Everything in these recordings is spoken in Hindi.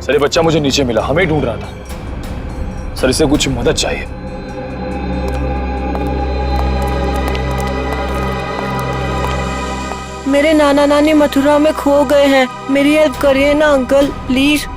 सर ये बच्चा मुझे नीचे मिला, हमें ढूंढ रहा था। सर इसे कुछ मदद चाहिए। मेरे नाना नानी मथुरा में खो गए हैं, मेरी हेल्प करिए ना अंकल प्लीज।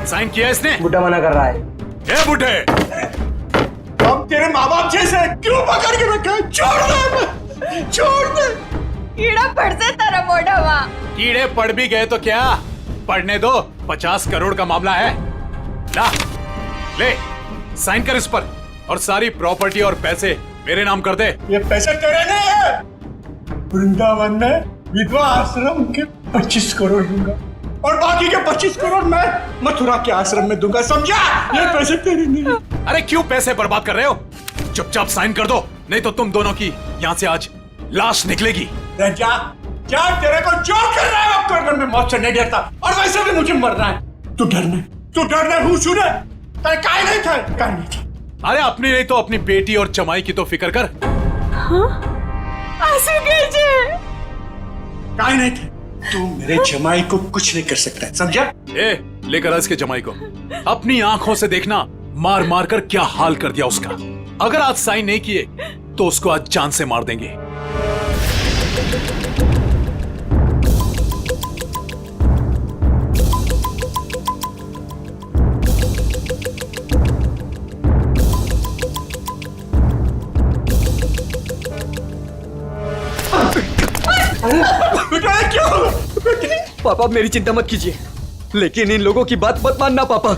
साइन किया इसने? बुड्ढा मना कर रहा है। ए बुड्ढे, हम तेरे माँ बाप जैसे क्यों पकड़ के रखा है? छोड़ दे, छोड़ दे। कीड़ा पड़ से तेरा मोढ़ा। कीड़े पड़ भी गए तो क्या, पढ़ने दो। 50 करोड़ का मामला है। ला ले, साइन कर इस पर और सारी प्रॉपर्टी और पैसे मेरे नाम कर दे। ये पैसे तेरे नहीं है। वृंदावन में विधवा आश्रम के 25 करोड़ दूंगा और बाकी के 25 करोड़ मैं मथुरा के आश्रम में दूंगा, समझा? ये पैसे तेरे नहीं है। अरे क्यों पैसे बर्बाद कर रहे हो? चुपचाप साइन कर दो, नहीं तो तुम दोनों की यहाँ से आज लाश निकलेगी। जा जा, तेरे को जो कर रहा है वो कर, मैं मौत से नहीं डरता और वैसे भी मुझे मरना है। तू डरने हूँ सुने, काय नहीं था, काय नहीं था। अरे अपनी नहीं तो अपनी बेटी और जमाई की तो फिक्र कर। काय नहीं थे, तू मेरे जमाई को कुछ नहीं कर सकता, समझा? ए, लेकर आ इसके जमाई को। अपनी आंखों से देखना मार मार कर क्या हाल कर दिया उसका। अगर आज साइन नहीं किए तो उसको आज जान से मार देंगे। पापा मेरी चिंता मत कीजिए, लेकिन इन लोगों की बात मत मानना पापा।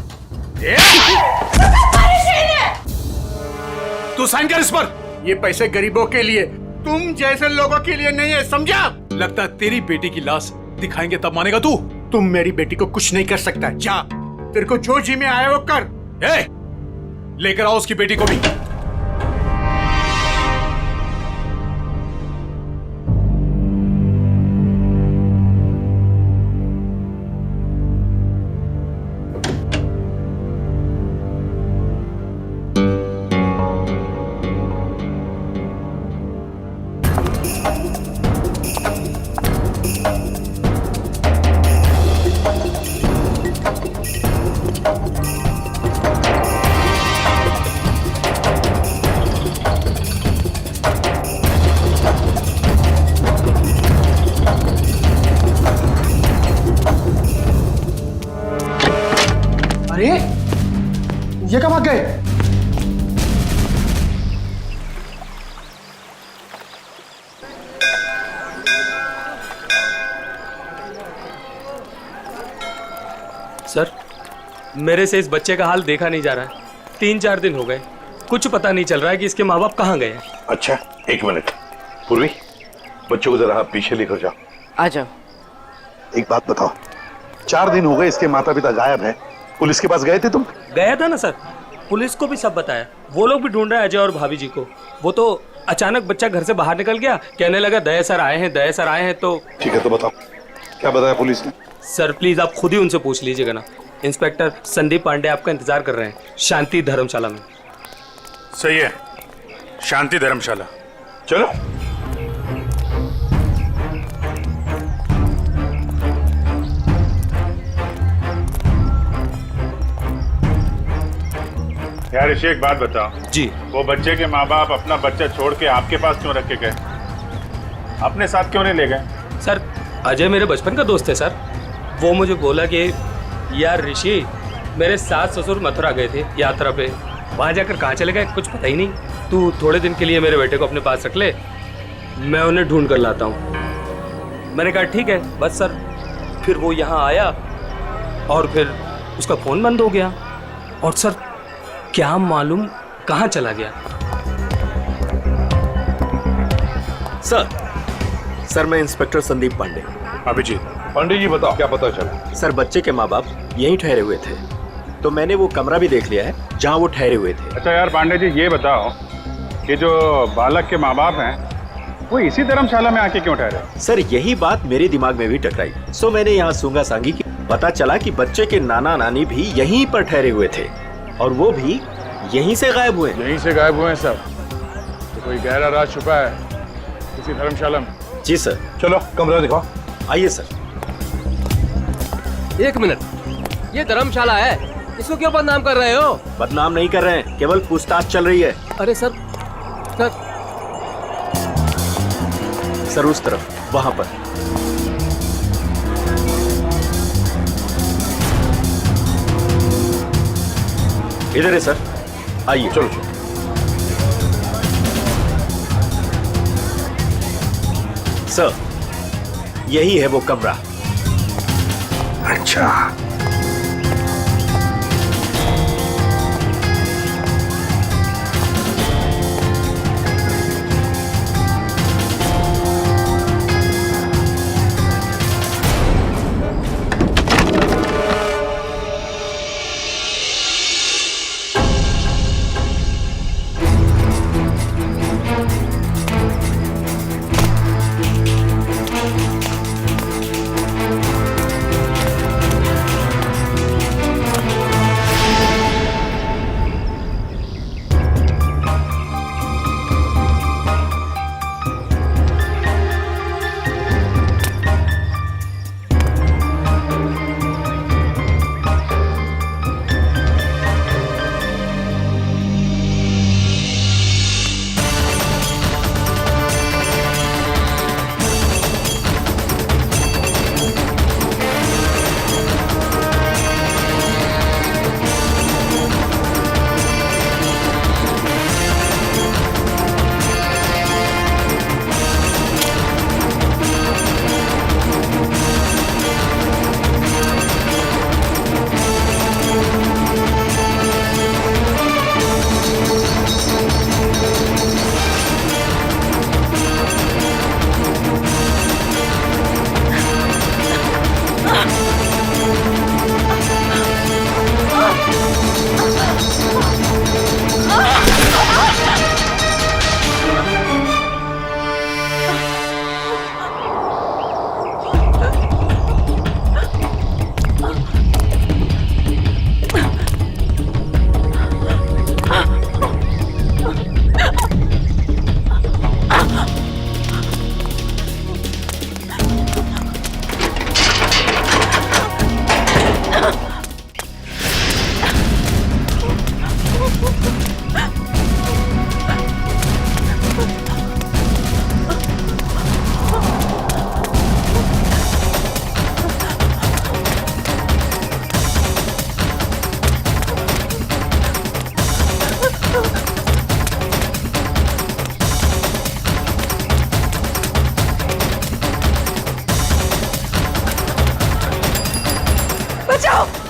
तू साइन कर इस पर। ये पैसे गरीबों के लिए, तुम जैसे लोगों के लिए नहीं है, समझा? लगता है तेरी बेटी की लाश दिखाएंगे तब मानेगा तू। तुम मेरी बेटी को कुछ नहीं कर सकता, जा। तेरे को जो जी में आया वो कर। ए, लेकर आओ उसकी बेटी को भी। अरे ये कब आ गए? सर, मेरे से इस बच्चे का हाल देखा नहीं जा रहा है। 3-4 दिन हो गए, कुछ पता नहीं चल रहा है कि इसके माँ बाप कहाँ गए हैं। अच्छा, एक मिनट। पूर्वी, बच्चों को जरा आप पीछे लेकर जाओ। आ जाओ। एक बात बताओ, 4 दिन हो गए इसके माता पिता गायब हैं। पुलिस के पास गए थे तुम? गया था ना सर, पुलिस को भी सब बताया। वो लोग भी ढूंढ रहे हैं अजय और भाभी जी को। वो तो अचानक बच्चा घर से बाहर निकल गया, कहने लगा दया सर आए हैं, दया सर आए हैं। तो ठीक है, तो बताओ क्या बताया पुलिस ने? सर प्लीज आप खुद ही उनसे पूछ लीजिएगा ना। इंस्पेक्टर संदीप पांडे आपका इंतजार कर रहे हैं शांति धर्मशाला में। सही है, शांति धर्मशाला। चलो। यार ऋषि, एक बात बताओ जी। वो बच्चे के माँ बाप अपना बच्चा छोड़ के आपके पास क्यों रख के गए? अपने साथ क्यों नहीं ले गए? सर अजय मेरे बचपन का दोस्त है सर। वो मुझे बोला कि यार ऋषि, मेरे सास ससुर मथुरा गए थे यात्रा पे, वहाँ जाकर कहाँ चले गए कुछ पता ही नहीं। तू थोड़े दिन के लिए मेरे बेटे को अपने पास रख ले, मैं उन्हें ढूंढ कर लाता हूँ। मैंने कहा ठीक है बस सर। फिर वो यहाँ आया और फिर उसका फ़ोन बंद हो गया और सर क्या मालूम कहाँ चला गया। सर मैं इंस्पेक्टर संदीप पांडे। अभिजीत। पंडित जी बताओ क्या पता चला? सर बच्चे के माँ बाप यहीं ठहरे हुए थे, तो मैंने वो कमरा भी देख लिया है जहाँ वो ठहरे हुए थे। अच्छा यार पांडे जी, ये बताओ कि जो बालक के माँ बाप हैं वो इसी धर्मशाला में आके क्यों ठहरे? सर यही बात मेरे दिमाग में भी टकराई, सो मैंने यहाँ सूंगा सांगी की। पता चला कि बच्चे के नाना नानी भी यहीं पर ठहरे हुए थे और वो भी यहीं से गायब हुए। यहीं से गायब हुए हैं सर? तो कोई गहरा राज छुपा है इसी धर्मशाला में? जी सर। चलो कमरा दिखाओ। आइए सर। एक मिनट, ये धर्मशाला है, इसको क्यों बदनाम कर रहे हो? बदनाम नहीं कर रहे हैं, केवल पूछताछ चल रही है। अरे सर सर उस तरफ, वहां पर। इधर है सर, आइए। चलो चलो। सर यही है वो कमरा। अच्छा,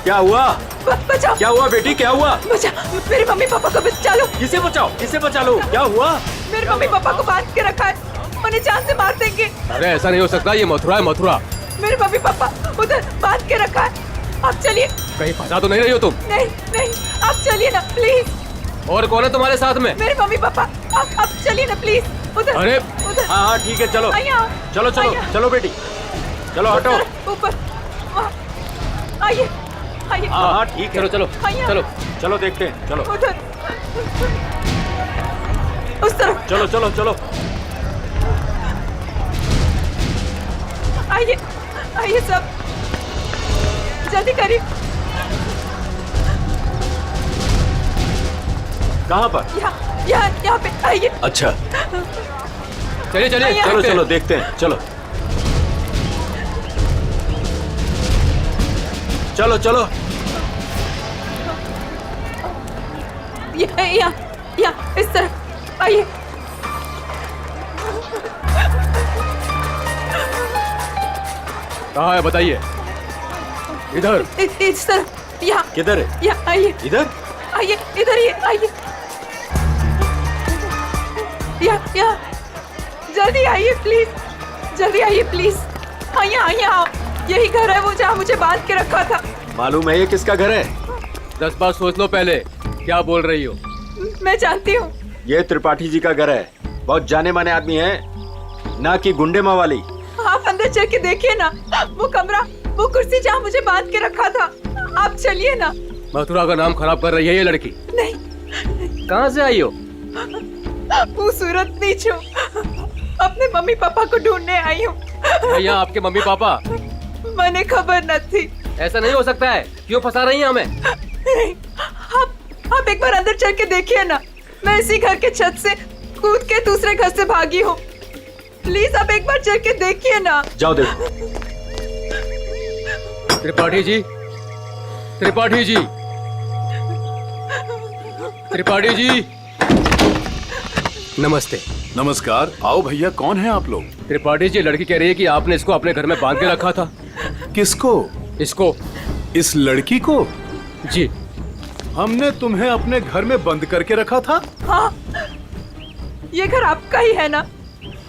क्या हुआ? बचाओ। क्या हुआ बेटी, क्या हुआ? बचा, मेरे मम्मी पापा को बचा लो। किसे बचाओ, किसे बचा लो? क्या हुआ? मेरे मम्मी पापा को बांध के रखा है, उन्हें जान से मार देंगे। अरे ऐसा नहीं हो सकता, ये मथुरा है मथुरा। मेरे मम्मी पापा उधर बांध के रखा है, आप चलिए। कहीं फंसा तो नहीं रही हो तुम? नहीं नहीं, आप चलिए ना प्लीज। और कौन है तुम्हारे साथ में? मेरे मम्मी पापा, आप चलिए ना प्लीज उधर। अरे उधर। हाँ हाँ ठीक है, चलो आइए आओ। चलो चलो आइए। चलो बेटी, चलो हटो। ऊपर वहाँ। आइए आइए। हाँ ठीक है। चलो चलो आइए। चलो चलो देखते हैं, चलो उधर, उस तरफ। चलो चलो चलो। आइए आइए सब, जल्दी करिए। कहाँ पर? यहाँ पे आइए। अच्छा चलिए चलिए चलो चलो देखते हैं, चलो चलो चलो। यहाँ इस तरफ आइए। कहाँ है बताइए। इधर। इस तरफ। यहाँ। किधर है? यहाँ आइए। इधर आइए, इधर ही आइए। यहाँ जल्दी आइए प्लीज, जल्दी आइए प्लीज। आइए आप, यही घर है वो जहाँ मुझे बांध के रखा था। मालूम है ये किसका घर है? 10 बार सोच लो पहले क्या बोल रही हो। मैं जानती हूँ। ये त्रिपाठी जी का घर है। बहुत जाने माने आदमी हैं, ना कि गुंडे मावाली। आप अंदर चल के देखिए ना, वो कमरा, वो कुर्सी जहाँ मुझे बांध के रखा था। आप चलिए ना। मथुरा का नाम खराब कर रही है ये लड़की। नहीं। कहाँ से आई हो? वो सूरत नीचो, अपने मम्मी पापा को ढूंढने आई हूँ। भैया आपके मम्मी पापा? मैंने खबर न थी। ऐसा नहीं हो सकता है, क्यों फंसा रही हैं हमें? आप एक बार अंदर चल के देखिए ना। मैं इसी घर के छत से कूद के दूसरे घर से भागी हूँ। प्लीज आप एक बार चल के देखिए ना। जाओ देखो। त्रिपाठी जी, त्रिपाठी जी, त्रिपाठी जी, नमस्ते। नमस्कार। आओ भैया, कौन है आप लोग? त्रिपाठी जी, लड़की कह रही है कि आपने इसको अपने घर में बांध के रखा था। किसको? इसको। इस लड़की को? जी। हमने तुम्हें अपने घर में बंद करके रखा था? हाँ, ये घर आपका ही है ना?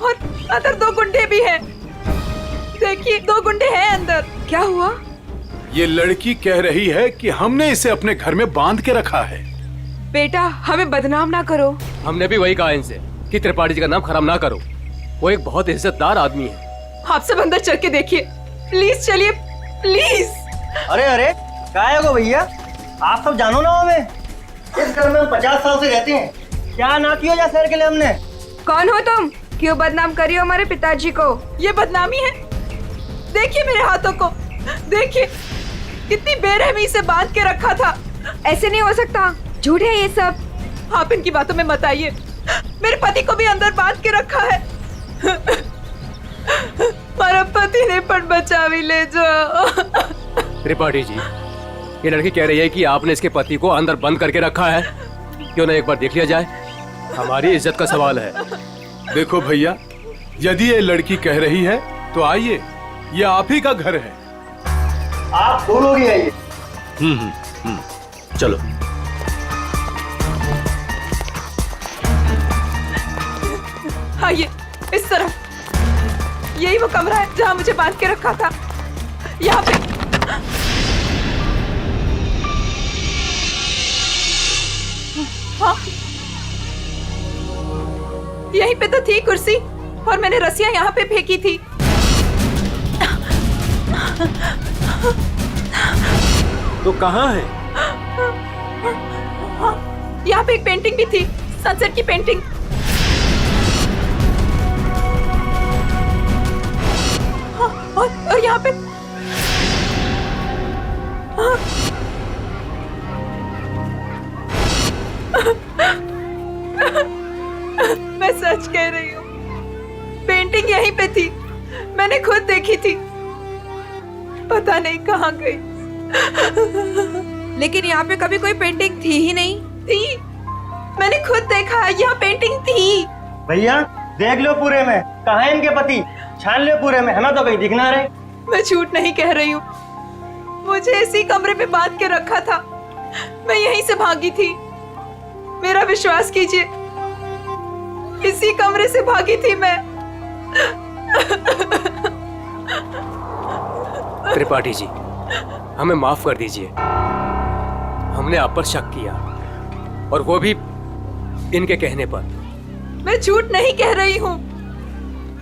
और अंदर 2 गुंडे भी हैं। देखिए 2 गुंडे हैं अंदर। क्या हुआ? ये लड़की कह रही है कि हमने इसे अपने घर में बांध के रखा है। बेटा हमें बदनाम ना करो। हमने भी वही कहा इनसे कि त्रिपाठी जी का नाम खराब ना करो। वो एक बहुत इज्जतदार आदमी है। आप सब अंदर चल के देखिए, प्लीज चलिए प्लीज। अरे अरे क्या है वो भैया, आप सब जानो ना हमें। इस घर में हम 50 साल से रहते हैं, क्या ना किया जा शहर के लिए हमने। कौन हो तुम? क्यों बदनाम करी हो हमारे पिताजी को? ये बदनामी है? देखिए मेरे हाथों को, देखिए कितनी बेरहमी से बांध के रखा था। ऐसे नहीं हो सकता, झूठ है ये सब। आप इनकी बातों में मत आइए। मेरे पति को भी अंदर बांध के रखा है। हमारा पति ने पण बचा भी ले जाओ। त्रिपाठी जी, ये लड़की कह रही है कि आपने इसके पति को अंदर बंद करके रखा है। क्यों ना एक बार देख लिया जाए? हमारी इज्जत का सवाल है। देखो भैया, यदि ये लड़की कह रही है तो आइए, ये आप ही का घर है। आप दो लोग ही आइए। चलो। आइए इस तरफ। यही वो कमरा है जहाँ मुझे बांध के रखा था। यहाँ पे। हाँ, यहीं पे तो थी कुर्सी और मैंने रस्सियां यहाँ पे फेंकी थी। तो कहाँ है? यहाँ पे एक पेंटिंग भी थी, सनसेट की पेंटिंग। और यहाँ पे मैं सच कह रही हूँ, पेंटिंग यहीं पे थी। मैंने खुद देखी थी, पता नहीं कहाँ गई। लेकिन यहाँ पे कभी कोई पेंटिंग थी ही नहीं। थी, मैंने खुद देखा, यहाँ पेंटिंग थी। भैया देख लो पूरे में, कहाँ है इनके पति, छान लो पूरे में, हमें तो कहीं दिख ना रहे। मैं झूठ नहीं कह रही हूँ, मुझे इसी कमरे में बांध के रखा था। मैं यहीं से भागी थी, मेरा विश्वास कीजिए, इसी कमरे से भागी थी मैं। त्रिपाठी जी, हमें माफ कर दीजिए। हमने आप पर शक किया, और वो भी इनके कहने पर। मैं झूठ नहीं कह रही हूँ,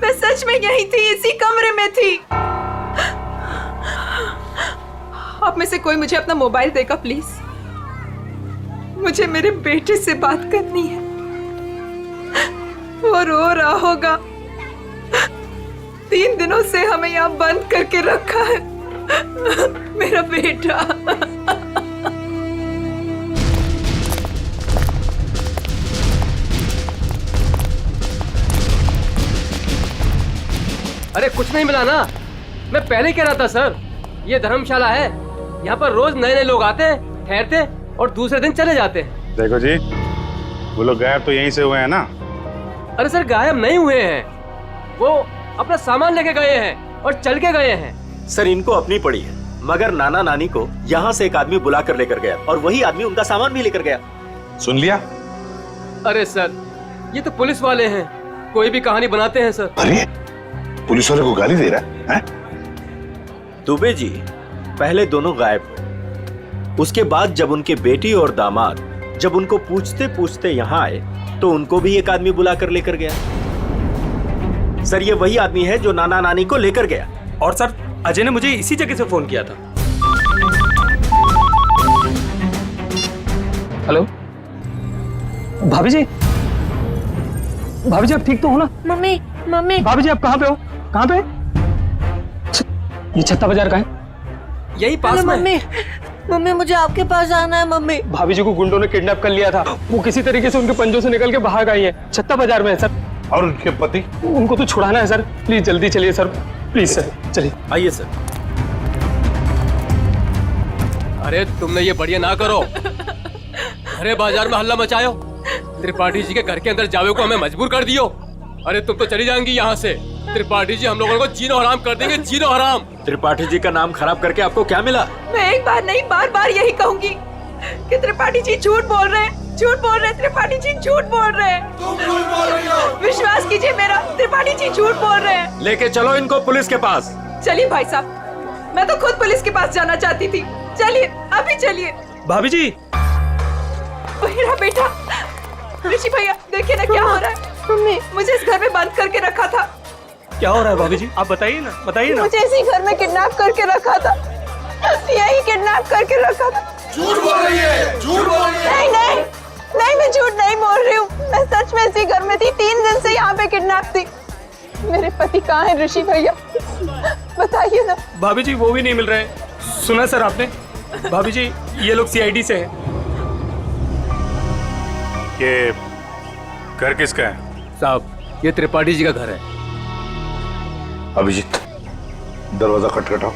मैं सच में यहीं थी, इसी कमरे में थी। आप में से कोई मुझे अपना मोबाइल देगा प्लीज। मुझे मेरे बेटे से बात करनी है। वो रो रहा होगा। 3 दिनों से हमें यहाँ बंद करके रखा है। मेरा बेटा। अरे कुछ नहीं मिला ना, मैं पहले कह रहा था सर, ये धर्मशाला है, यहाँ पर रोज नए नए लोग आते हैं, ठहरते और दूसरे दिन चले जाते हैं। देखो जी, वो लोग गायब तो यहीं से हुए हैं ना? अरे सर गायब नहीं हुए हैं, वो अपना सामान लेके गए हैं और चल के गए हैं। सर इनको अपनी पड़ी है, मगर नाना नानी को यहाँ से एक आदमी बुला कर लेकर गया और वही आदमी उनका सामान भी लेकर गया। सुन लिया? अरे सर ये तो पुलिस वाले हैं, कोई भी कहानी बनाते हैं सर। अरे पुलिस वाले को गाली दे रहा है? दुबे जी, पहले दोनों गायब हुए, उसके बाद जब उनके बेटी और दामाद जब उनको पूछते पूछते यहाँ आए तो उनको भी एक आदमी बुला कर लेकर गया। सर ये वही आदमी है जो नाना नानी को लेकर गया। और सर अजय ने मुझे इसी जगह से फोन किया था। हेलो भाभी जी, भाभी जी आप ठीक तो हो ना? Mummy mummy. भाभी जी आप कहाँ पे हो? कहाँ पे? ये छत्ता बाजार का है? यही पास में। मम्मी मम्मी मुझे आपके पास आना है मम्मी। भाभी जी को गुंडों ने किडनैप कर लिया था, वो किसी तरीके से उनके पंजों से निकल के भाग आई है। छत्ता बाजार में है सर। और उनके पति? उनको तो छुड़ाना है सर, प्लीज जल्दी चलिए सर, प्लीज सर चलिए। आइए सर। अरे तुमने ये बढ़िया ना करो, अरे बाजार में हल्ला मचायो, त्रिपाठी जी के घर के अंदर जावे को हमें मजबूर कर दियो। अरे तुम तो चली जाएंगी यहाँ से, त्रिपाठी जी हम लोगों को जीनो हराम कर देंगे, जीनो हराम। त्रिपाठी जी का नाम खराब करके आपको क्या मिला? मैं एक बार नहीं बार बार यही कहूंगी कि त्रिपाठी जी झूठ बोल रहे हैं, झूठ बोल रहे हैं, त्रिपाठी जी झूठ बोल रहे हैं। तुम झूठ बोल रही हो। विश्वास कीजिए मेरा, त्रिपाठी जी झूठ बोल रहे हैं। लेके चलो इनको पुलिस के पास। चलिए भाई साहब, मैं तो खुद पुलिस के पास जाना चाहती थी। चलिए अभी चलिए। भाभी जी। मेरा बेटा ऋषि भैया, देखिए ना क्या हो रहा है। मम्मी मुझे इस घर में बंद करके रखा था। क्या हो रहा है भाभी जी, आप बताइए ना, बताइए ना। मुझे इसी घर में किडनैप करके रखा था, यही किडनैप करके रखा था। झूठ बोल रही है, झूठ बोल रही है। नहीं नहीं नहीं, मैं झूठ नहीं बोल रही हूँ, मैं सच में इसी घर में थी। 3 दिन से यहाँ पे किडनैप थी। मेरे पति कहाँ है ऋषि भैया, बताइए ना। भाभी जी वो भी नहीं मिल रहे। सुना सर आपने? भाभी जी ये लोग सीआईडी से हैं। ये घर किसका है? साहब ये त्रिपाठी जी का घर है। अभिजीत दरवाजा खटखटाओ।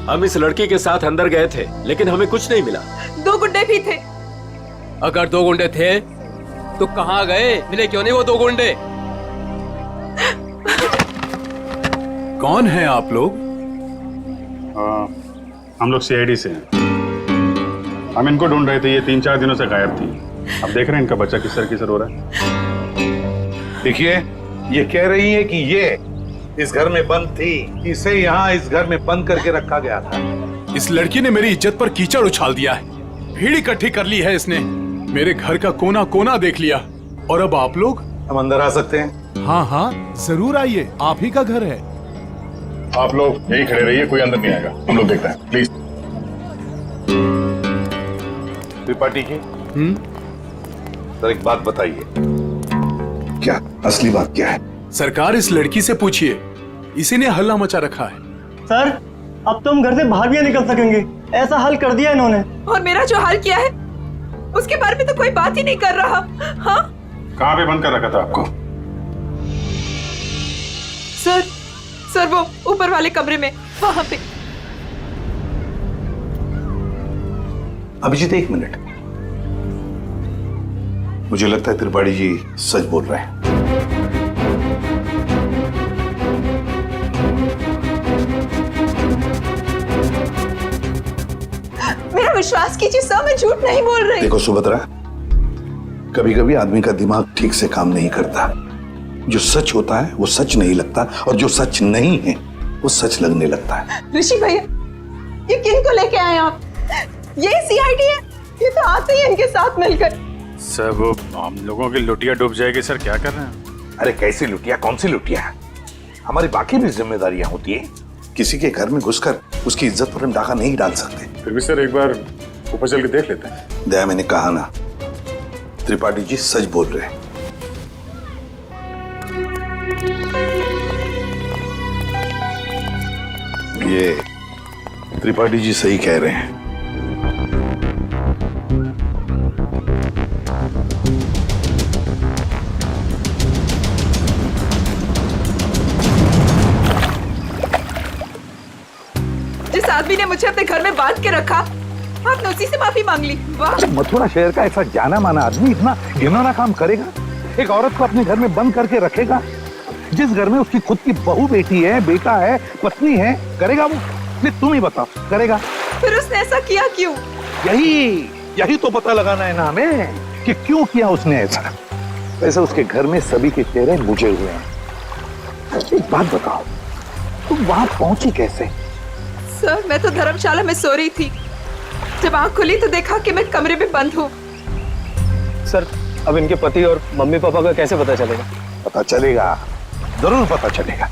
हम इस लड़की के साथ अंदर गए थे लेकिन हमें कुछ नहीं मिला। 2 गुंडे भी थे। अगर 2 गुंडे थे तो कहाँ गए? मिले क्यों नहीं वो 2 गुंडे? कौन है आप लोग? हम लोग सीआईडी से हैं। हम इनको ढूंढ रहे थे, ये 3-4 दिनों से गायब थी। अब देख रहे हैं इनका बच्चा किस तरह रो रहा है। देखिए ये कह रही है कि ये इस घर में बंद थी, इसे यहाँ इस घर में बंद करके रखा गया था। इस लड़की ने मेरी इज्जत पर कीचड़ उछाल दिया है, भीड़ इकट्ठी कर ली है इसने, मेरे घर का कोना कोना देख लिया। और अब आप लोग? हम अंदर आ सकते हैं? हाँ हाँ जरूर आइए, आप ही का घर है। आप लोग यही खड़े रहिए, कोई अंदर नहीं आएगा, हम लोग देखते हैं प्लीज। त्रिपाठी जी, सर एक बात बताइए, क्या असली बात क्या है? सरकार इस लड़की से पूछिए, इसी ने हल्ला मचा रखा है। सर अब तो हम घर से बाहर भी नहीं निकल सकेंगे, ऐसा हाल कर दिया इन्होंने। और मेरा जो हाल किया है उसके बारे में तो कोई बात ही नहीं कर रहा। हाँ कहाँ पे बंद कर रखा था आपको? सर वो ऊपर वाले कमरे में, वहां पे। अभिजीत एक मिनट, मुझे लगता है त्रिपाठी जी सच बोल रहे हैं। मेरा विश्वास कीजिए सर, मैं झूठ नहीं बोल रही। देखो सुभद्रा, कभी कभी आदमी का दिमाग ठीक से काम नहीं करता। जो सच होता है वो सच नहीं लगता, और जो सच नहीं है वो सच लगने लगता है। ऋषि भैया, ये किन को लेके आए आप? ये सीआईडी है, ये तो आते ही इनके साथ मिलकर। सर वो हम लोगों की लुटिया डूब जाएगी। सर क्या कर रहे हैं? अरे कैसी लुटिया, कौन सी लुटिया? हमारी बाकी भी जिम्मेदारियां होती है। किसी के घर में घुसकर उसकी इज्जत पर हम डाका नहीं डाल सकते। फिर भी सर एक बार ऊपर चल के देख लेते हैं। दया, मैंने कहा ना, त्रिपाठी जी सच बोल रहे हैं। ये त्रिपाठी जी सही कह रहे हैं। जिस आदमी ने मुझे अपने घर में बांध के रखा, आपने उसी से माफी मांग ली। वाह! मथुरा शहर का ऐसा जाना माना आदमी इतना घिनौना काम करेगा? एक औरत को अपने घर में बंद करके रखेगा? जिस घर में उसकी खुद की बहू बेटी है, बेटा है, पत्नी है, करेगा वो? नहीं, तुम ही बताओ, करेगा? फिर उसने ऐसा किया क्यों? यही तो पता लगाना है ना हमें कि क्यों किया उसने ऐसा। वैसे उसके घर में सभी के चेहरे बुझे हुए हैं। एक बात बताओ, तुम वहां पहुंची कैसे? सर, मैं तो धर्मशाला में सो रही थी। जब आंख खुली तो देखा कि मैं कमरे में बंद हूँ। सर, अब इनके पति और मम्मी पापा का कैसे पता चलेगा? पता चलेगा, जरूर पता चलेगा।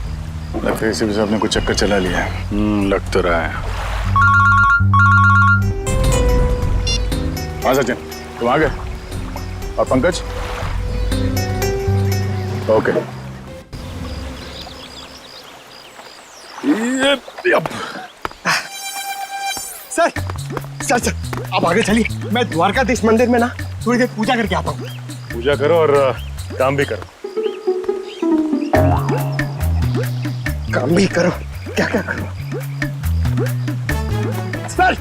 लगता है इसी साहब ने कुछ चक्कर चला लिया है। लग तो रहा है। हाँ सचिन, तुम आ गए? और Pankaj? Okay. Sir sir sir आप आगे चलिए, मैं द्वारकाधीश मंदिर में ना थोड़ी देर पूजा करके आता हूँ। पूजा करो और काम भी करो। काम भी करो? क्या क्या करो? सर,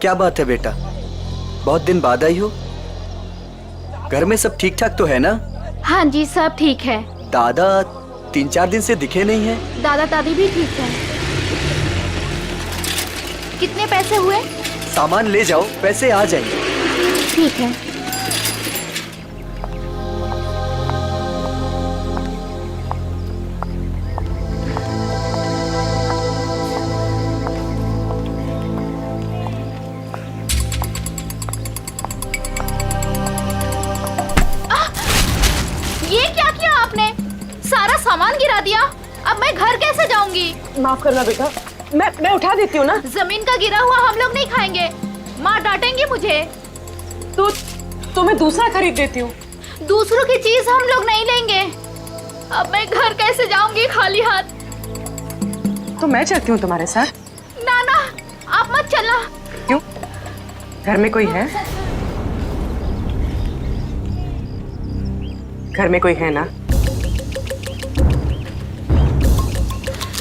क्या बात है बेटा, बहुत दिन बाद आई हो? घर में सब ठीक ठाक तो है ना? हाँ जी, सब ठीक है। दादा 3-4 दिन से दिखे नहीं है। दादा दादी भी ठीक है। कितने पैसे हुए? सामान ले जाओ, पैसे आ जाएंगे। ठीक है। ये क्या किया आपने? सारा सामान गिरा दिया। अब मैं घर कैसे जाऊंगी? माफ करना बेटा, मैं उठा देती हूँ ना। जमीन का गिरा हुआ हम लोग नहीं खाएंगे, माँ डांटेंगी मुझे। तो मैं दूसरा खरीद देती हूँ। दूसरों की चीज हम लोग नहीं लेंगे। अब मैं घर कैसे जाऊंगी खाली हाथ? तो मैं चलती हूँ तुम्हारे साथ। ना ना, आप मत चलना। क्यों? घर में कोई है? घर में कोई है ना?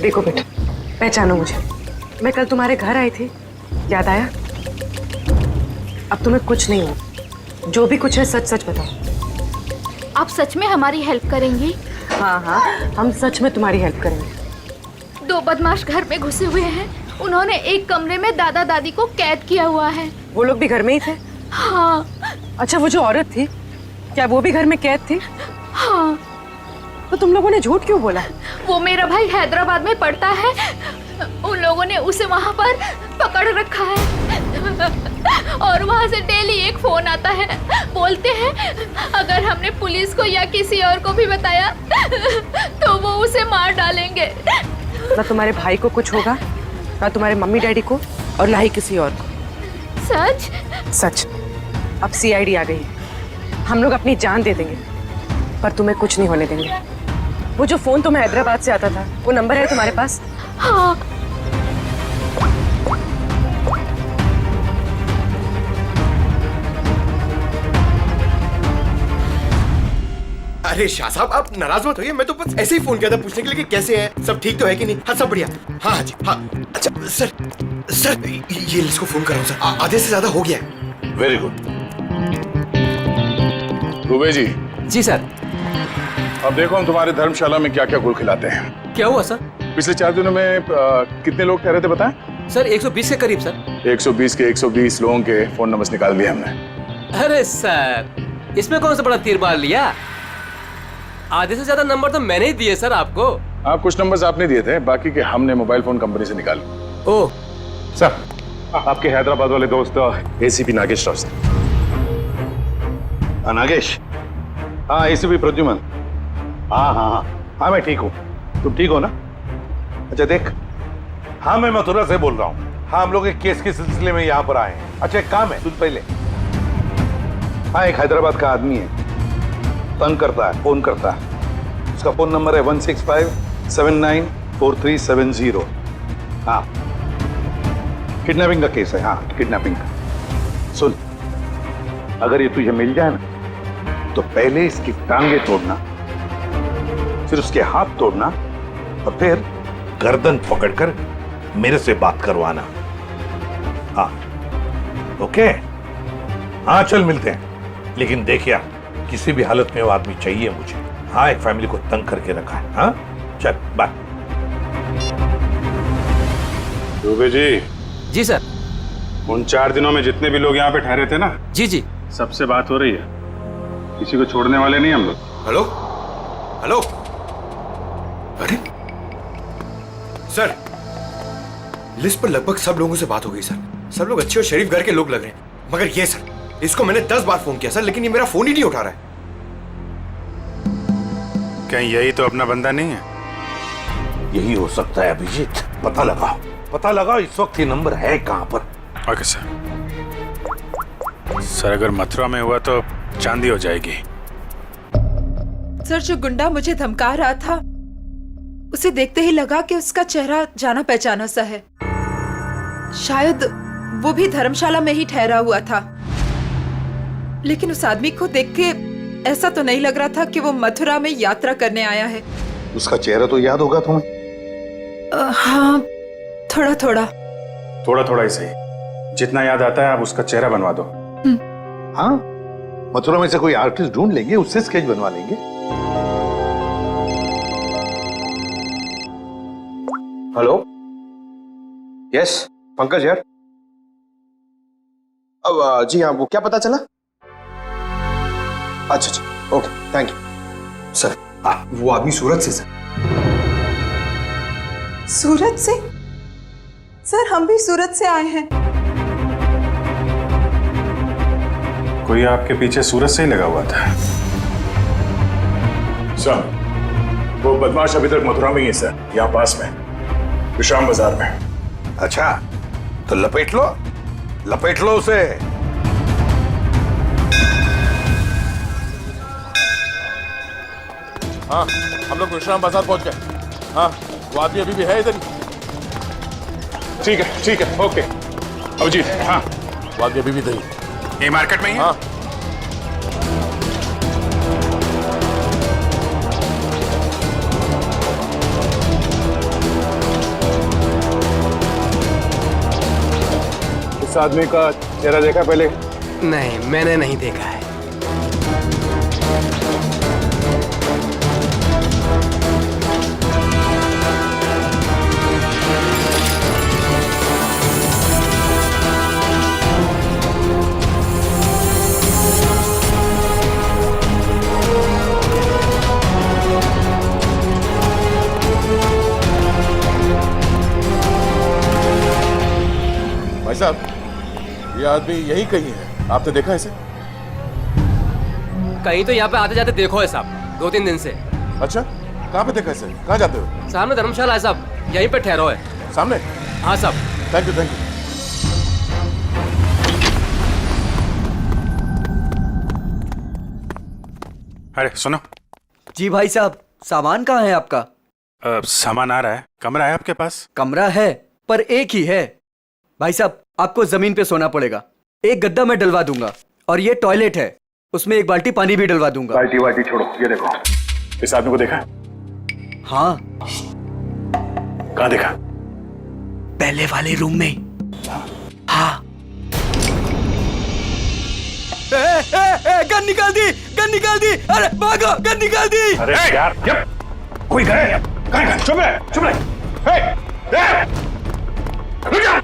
देखो बेटा, पहचानो मुझे। मैं कल तुम्हारे घर आई थी, याद आया? अब तुम्हें कुछ नहीं हो। जो भी कुछ है सच सच बताओ। आप सच में हमारी हेल्प करेंगी? हाँ हाँ, हम सच में तुम्हारी हेल्प करेंगे। 2 बदमाश घर में घुसे हुए हैं। उन्होंने एक कमरे में दादा दादी को कैद किया हुआ है। वो लोग भी घर में ही थे? हाँ। अच्छा, वो जो औरत थी, क्या वो भी घर में कैद थी? हाँ। तो तुम लोगों ने झूठ क्यों बोला? वो मेरा भाई हैदराबाद में पढ़ता है, उन लोगों ने उसे वहाँ पर पकड़ रखा है और वहाँ से डेली एक फोन आता है। बोलते हैं अगर हमने पुलिस को या किसी और को भी बताया तो वो उसे मार डालेंगे। ना तुम्हारे भाई को कुछ होगा, ना तुम्हारे मम्मी डैडी को, और ना ही किसी और को। सच? सच। अब सीआईडी आ गई है, हम लोग अपनी जान दे देंगे, पर तुम्हें कुछ नहीं होने देंगे। वो जो फोन तुम्हें हैदराबाद से आता था, वो नंबर है तुम्हारे पास? हाँ। अरे शाह साहब, आप नाराज मत होइए। मैं तो बस ऐसे ही फोन किया था पूछने के लिए कि कैसे है, सब ठीक तो है कि नहीं। हाँ, सब बढ़िया। हाँ जी, हाँ। अच्छा सर, ये इसको फोन कर रहा हूँ सर, आधे से ज्यादा हो गया है। Very good. दुबे जी। जी सर। अब देखो हम तुम्हारे धर्मशाला में क्या क्या गुल खिलाते हैं। क्या हुआ सर? पिछले 4 दिनों में कितने लोग कह रहे थे बताएं? सर 120 के करीब सर। 120 के 120 लोगों के फोन नंबर्स निकाल दिए हमने। अरे सर, इसमें कौन सा बड़ा तीर मार लिया? आधे से ज्यादा नंबर तो मैंने ही दिए सर आपको। हाँ, कुछ नंबर्स आपने दिए थे, बाकी के हमने मोबाइल फोन कंपनी से निकाले। ओह सर, आपके हैदराबाद वाले दोस्त एसीपी नागेश राव। नागेश, हाँ एसीपी प्रद्युमन। हाँ हाँ हाँ हाँ मैं ठीक हूँ, तुम ठीक हो ना? अच्छा देख, हाँ मैं मथुरा से बोल रहा हूँ। हाँ हम लोग एक केस के सिलसिले में यहाँ पर आए हैं। अच्छा एक काम है, सुन पहले। हाँ एक हैदराबाद का आदमी है, तंग करता है, फोन करता है। उसका फोन नंबर है 165794370। हाँ किडनैपिंग का केस है। हाँ किडनैपिंग का। सुन, अगर ये तुझे मिल जाए ना तो पहले इसकी टांगे तोड़ना, फिर उसके हाथ तोड़ना और फिर गर्दन पकड़कर मेरे से बात करवाना। हाँ ओके? हाँ चल मिलते हैं, लेकिन देखिए किसी भी हालत में वो आदमी चाहिए मुझे। हाँ एक फैमिली को तंग करके रखा है। हाँ चल बाय। दुबे जी। जी सर। उन 4 दिनों में जितने भी लोग यहाँ पे ठहरे थे ना, जी जी, सबसे बात हो रही है। किसी को छोड़ने वाले नहीं हम लोग। Hello hello. अरे सर, लिस्ट पर लगभग सब लोगों से बात हो गई सर। सब लोग अच्छे और शरीफ घर के लोग लग रहे हैं, मगर ये सर, इसको मैंने 10 बार फोन किया सर, लेकिन ये मेरा फोन ही नहीं उठा रहा है। कहीं यही तो अपना बंदा नहीं है? यही हो सकता है अभिजीत, पता लगाओ, पता लगाओ इस वक्त ये नंबर है कहां पर। Okay sir. सर अगर मथुरा में हुआ तो चांदी हो जाएगी। सर जो गुंडा मुझे धमका रहा था, उसे देखते ही लगा कि उसका चेहरा जाना पहचाना सा है। शायद वो भी धर्मशाला में ही ठहरा हुआ था, लेकिन उस आदमी को देख के ऐसा तो नहीं लग रहा था कि वो मथुरा में यात्रा करने आया है। उसका चेहरा तो याद होगा तुम्हें? हाँ थोड़ा थोड़ा। थोड़ा थोड़ा ही सही, जितना याद आता है आप उसका चेहरा बनवा दो। हाँ मथुरा में से कोई आर्टिस्ट ढूंढ लेंगे, उससे स्केच बनवा लेंगे। हेलो, यस पंकज यार। अब जी हाँ, वो क्या पता चला? अच्छा अच्छा ओके थैंक यू सर। वो आदमी सूरत से सर। सूरत से? सर हम भी सूरत से आए हैं। कोई आपके पीछे सूरज से ही लगा हुआ था? सर वो बदमाश अभी तक मथुरा में ही है सर, यहाँ पास में विश्राम बाजार में। अच्छा तो लपेट लो उसे। हाँ हम लोग विश्राम बाजार पहुंच गए। हाँ वो आदमी अभी भी है इधर ही। ठीक है ओके अभिजीत। हाँ वो आदमी अभी भी इधर ही। ये मार्केट में ही है? हाँ इस आदमी का चेहरा देखा पहले? नहीं मैंने नहीं देखा है। भाई साहब ये आदमी यही कहीं है, आपने देखा इसे? कहीं तो यहाँ पे आते जाते देखो है साहब, 2-3 दिन से। अच्छा कहाँ पे देखा इसे? कहाँ जाते हो? सामने धर्मशाला है साहब, यहीं पे ठहरो है। सामने? हाँ साहब। Thank you. अरे सुनो। जी भाई साहब, सामान कहाँ है आपका? सामान आ रहा है। कमरा है आपके पास? कमरा है पर एक ही है भाई साहब, आपको जमीन पे सोना पड़ेगा। एक गद्दा मैं डलवा दूंगा और ये टॉयलेट है, उसमें एक बाल्टी पानी भी डलवा दूंगा। बाल्टी छोड़ो, ये देखो इस आदमी को देखा? हाँ। कहाँ देखा? पहले वाले रूम में। हाँ। गन निकाल दी। अरे भागो, गन निकाल दी। अरे यार कोई गए? चुप रहे। रुक जा।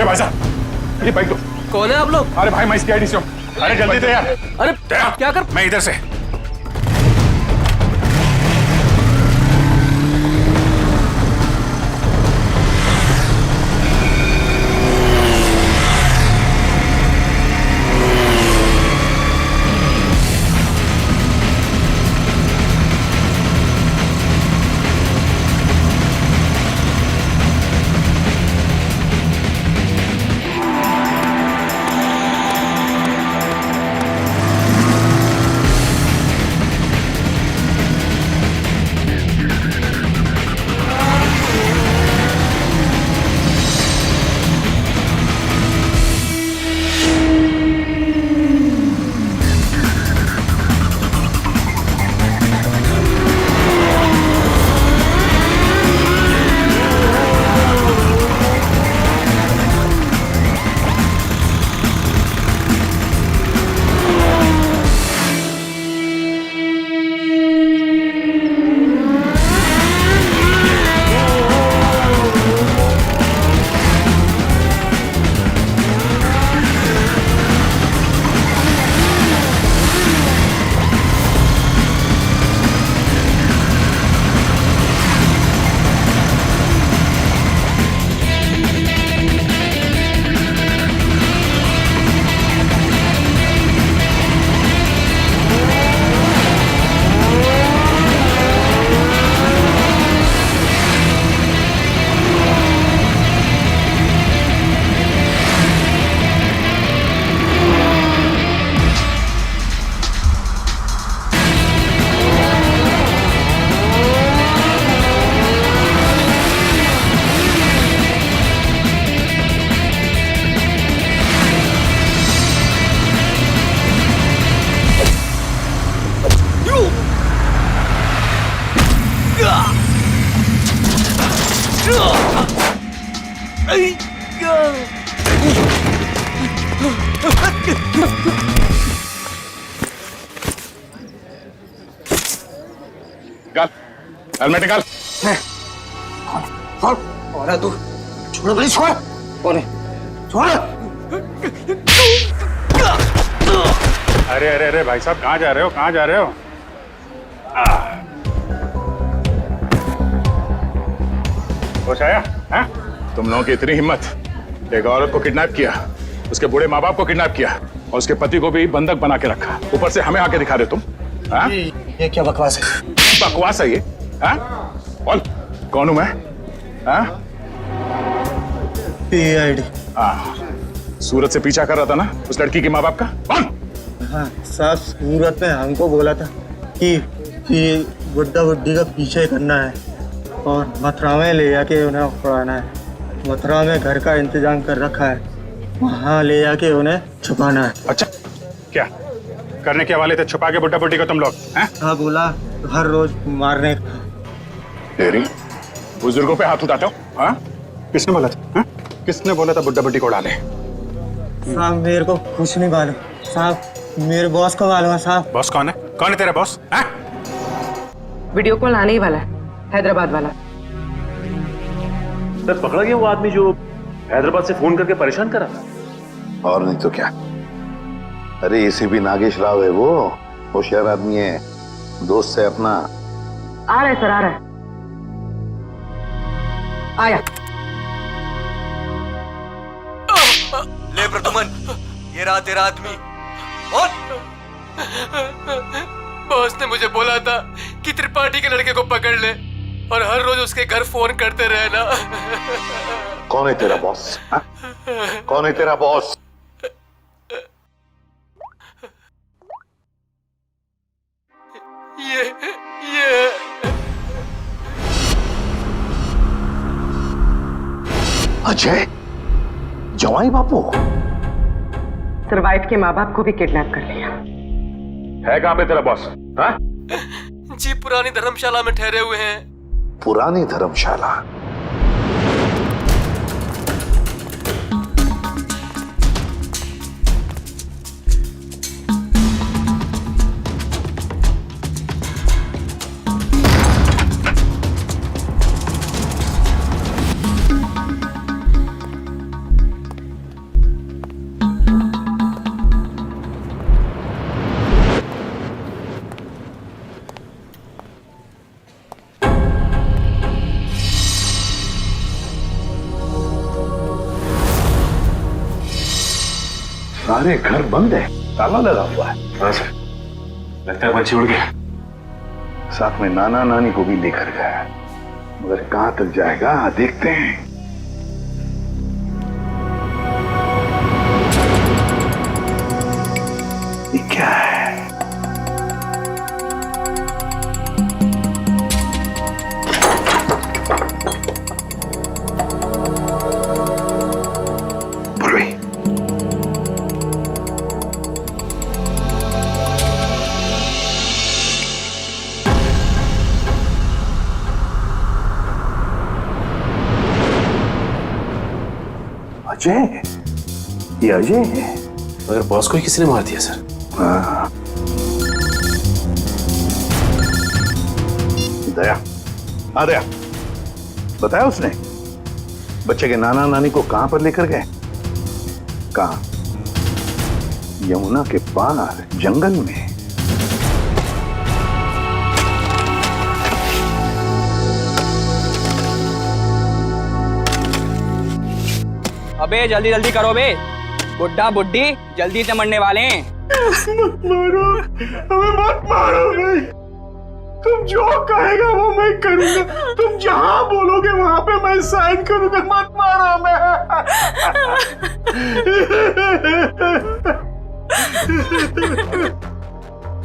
भाई साहब ये बाइक दो। कौन है आप लोग? अरे भाई मैं इसकी आईडी से हूँ। अरे जल्दी दे यार। अरे क्या कर? मैं इधर से। हेलमेट निकाल। और तू छोड़ भाई, छोड़। कौन है? छोड़। अरे अरे अरे भाई साहब, कहाँ जा रहे हो, कहाँ जा रहे हो? होश आया? हाँ? तुम लोगों की इतनी हिम्मत, एक औरत को किडनैप किया, उसके बूढ़े माँ बाप को किडनैप किया और उसके पति को भी बंधक बना के रखा, ऊपर से हमें आके दिखा रहे तुम? हाँ? ये क्या बकवास है? बकवास है ये? हाँ? बोल, कौन हूं मैं? हाँ? PID। हाँ, सूरत से पीछा कर रहा था ना उस लड़की के माँ बाप का? कौन? हाँ साहब, सूरत में हमको बोला था कि बुड्ढा बुड्ढी का पीछे करना है और मथुरा में ले जाके उन्हें पढ़ाना है। मथुरा में घर का इंतजाम कर रखा है, वहाँ ले जाके उन्हें छुपाना है। अच्छा, क्या करने के वाले थे छुपा के बुड्ढा बुड्ढी को तुम लोग? हाँ बोला, हर रोज मारने का। तेरी बुजुर्गों पे हाथ उठाते हो? हाँ? किसने बोला था? हाँ? किसने बोला था बुड्ढा बुड्ढी को उड़ा ले? साहब मेरे को कुछ नहीं मालूम साहब, मेरे बॉस को मालूम है साहब। बॉस कौन है? कौन है तेरा बॉस? हाँ? वीडियो कॉल आने ही वाला है, हैदराबाद वाला। सर पकड़ा गया वो आदमी जो हैदराबाद से फोन करके परेशान कर रहा था। और नहीं तो क्या। अरे ACP नागेश राव है वो, होशियार आदमी है, दोस्त है अपना। आ रहा है सर, आ रहा है। आया। ले प्रतुमन, ये रहा तेरा आदमी। और बॉस ने मुझे बोला था कि त्रिपाठी के लड़के को पकड़ ले और हर रोज उसके घर फोन करते रहना। कौन है तेरा बॉस? हाँ? कौन है तेरा बॉस? ये अजय, जवाई बापू। सर वाइफ के माँ बाप को भी किडनैप कर लिया। है कहाँ पे तेरा बॉस? हाँ? जी पुरानी धर्मशाला में ठहरे हुए हैं। पुरानी धर्मशाला? सारे घर बंद है, ताला लगा हुआ है। हाँ सर, लगता है पंछी उड़ गया। साथ में नाना नानी को भी लेकर गया, मगर कहां तक जाएगा देखते हैं। ये क्या है? अजय, ये अजय है। मगर बॉस को ही किसी ने मार दिया सर। हाँ। दया, हाँ दया, बताया उसने बच्चे के नाना नानी को कहां पर लेकर गए? कहां? यमुना के पार जंगल में। अबे जल्दी जल्दी करो बे, बुड्ढा बुड्ढी जल्दी से मरने वाले हैं। मत मारो, हमें मत मारो भाई। तुम जो कहेगा वो मैं करूंगा, तुम जहां बोलोगे वहां पे मैं साइन करूंगा। मत मारो हमें।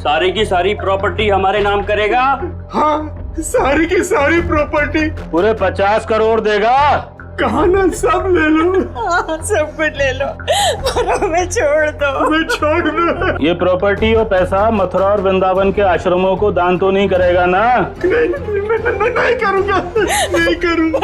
सारी की सारी प्रॉपर्टी हमारे नाम करेगा? हाँ, सारी की सारी प्रॉपर्टी। पूरे 50 करोड़ देगा? कहा ना, सब ले लो। सब कुछ ले लो, पर हमें छोड़ दो। हमें छोड़ दो। ये प्रॉपर्टी और पैसा मथुरा और वृंदावन के आश्रमों को दान तो नहीं करेगा ना? नहीं, मैं नहीं करूंगा, नहीं करूंगा।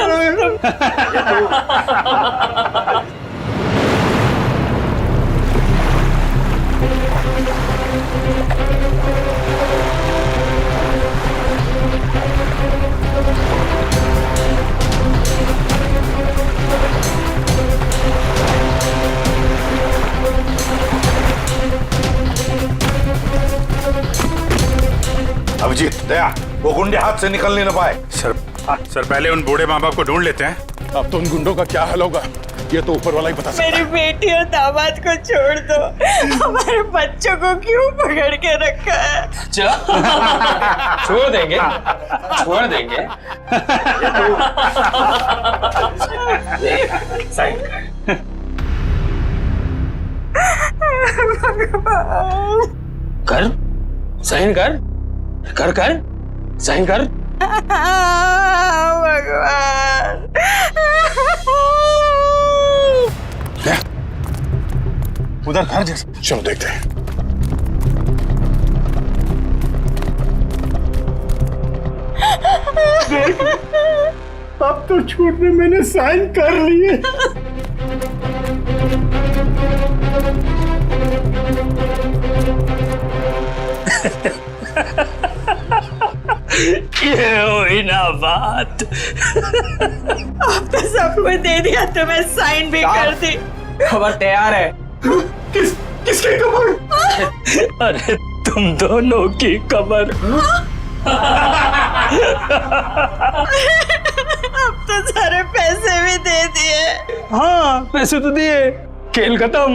अभिजीत, दया, वो गुंडे हाथ से निकलने न पाए। सर पहले उन बूढ़े माँ बाप को ढूंढ लेते हैं। अब तो उन गुंडों का क्या हाल होगा ये तो ऊपर वाला ही बता सकता है। मेरी बेटी और दामाद को छोड़ दो, हमारे बच्चों को क्यों पकड़ के रखा है? छोड़ देंगे, छोड़ देंगे। साइन कर, साइन कर, कर कर, साइन कर। भगवान, उधर घर जैसा, चलो देखते हैं। अब तो छूट में मैंने साइन कर लिए। ये हुई ना बात। अब तो सब कुछ दे दिया, तो मैं साइन भी कर दी। खबर तैयार है। किसकी खबर? अरे तुम दोनों की खबर। अब तो सारे पैसे भी दे दिए। हाँ, पैसे तो दिए, खेल खत्म।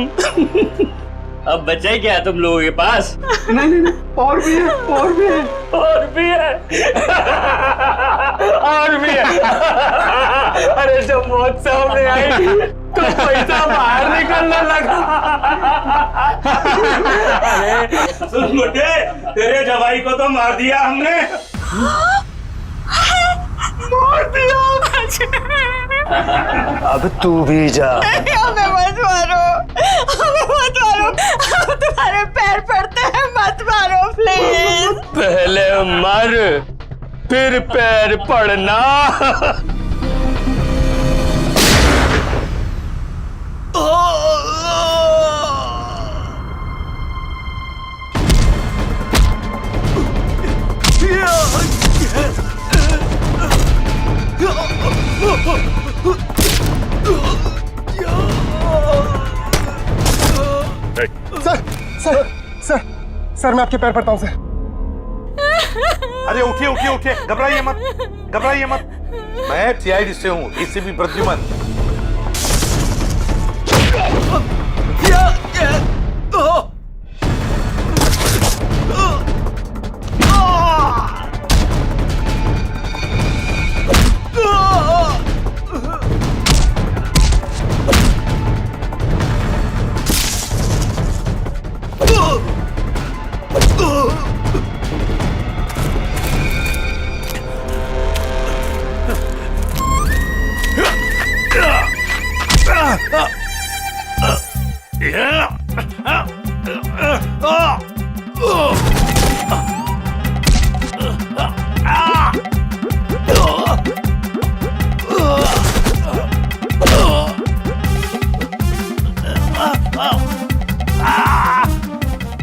अब बचा ही क्या तुम लोगों के पास? नहीं, और भी है, और भी है, और भी है, और भी है। अरे जब मौत सामने आई तो पैसा बाहर निकलने लगा। अरे सुन मुझे, तेरे जवाई को तो मार दिया हमने। मार दिया? अब तू भी जा। हमें मत मारो, हमें मत मारो, हम तुम्हारे पैर पड़ते हैं, मत मारो प्लीज। पहले मर, फिर पैर पड़ना। सर मैं आपके पैर पड़ता हूँ सर। अरे उठिए उठिए उठिए, घबराइए मत, घबराइए मत। मैं सीआईडी से हूँ, एसीपी प्रद्युमन।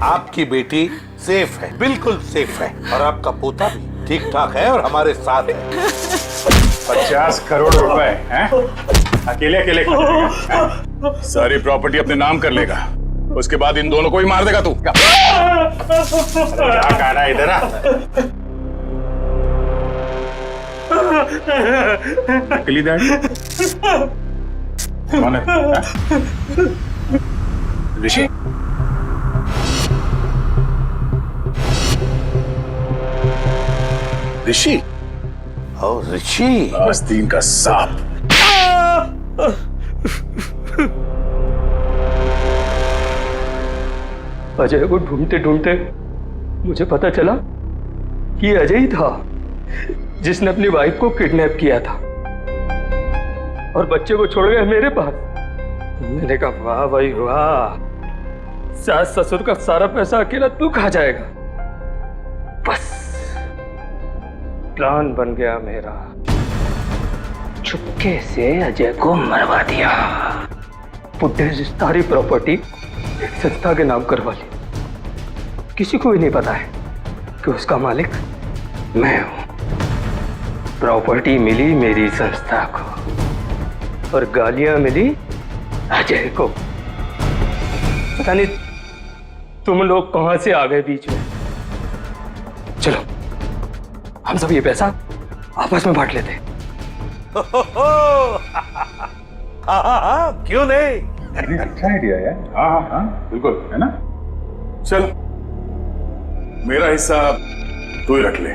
आपकी बेटी सेफ है, बिल्कुल सेफ है, और आपका पोता भी ठीक ठाक है और हमारे साथ है। 50 करोड़ रुपए हैं? अकेले अकेले सारी प्रॉपर्टी अपने नाम कर लेगा, उसके बाद इन दोनों को ही मार देगा तू। क्या कहना है इधर? नकली डैडी कौन है? ऋषि? ऋषि? और ऋषि आस्तीन का सांप। अजय को ढूंढते ढूंढते मुझे पता चला कि अजय ही था जिसने अपनी वाइफ को किडनैप किया था और बच्चे को छोड़ गया मेरे पास। मैंने कहा वाह भाई वाह, सास ससुर का सारा पैसा अकेला तू खा जाएगा। बस प्लान बन गया मेरा, चुपके से अजय को मरवा दिया। बुड्ढे से सारी प्रॉपर्टी संस्था के नाम करवा ली। किसी को भी नहीं पता है कि उसका मालिक मैं हूं। प्रॉपर्टी मिली मेरी संस्था को और गालियां मिली अजय को। पता नहीं तुम लोग कहां से आ गए बीच में। चलो हम सब ये पैसा आपस में बांट लेते। क्यों नहीं? अच्छा आइडिया है। हाँ हाँ हाँ बिल्कुल, है ना? चल मेरा हिस्सा तू ही रख ले।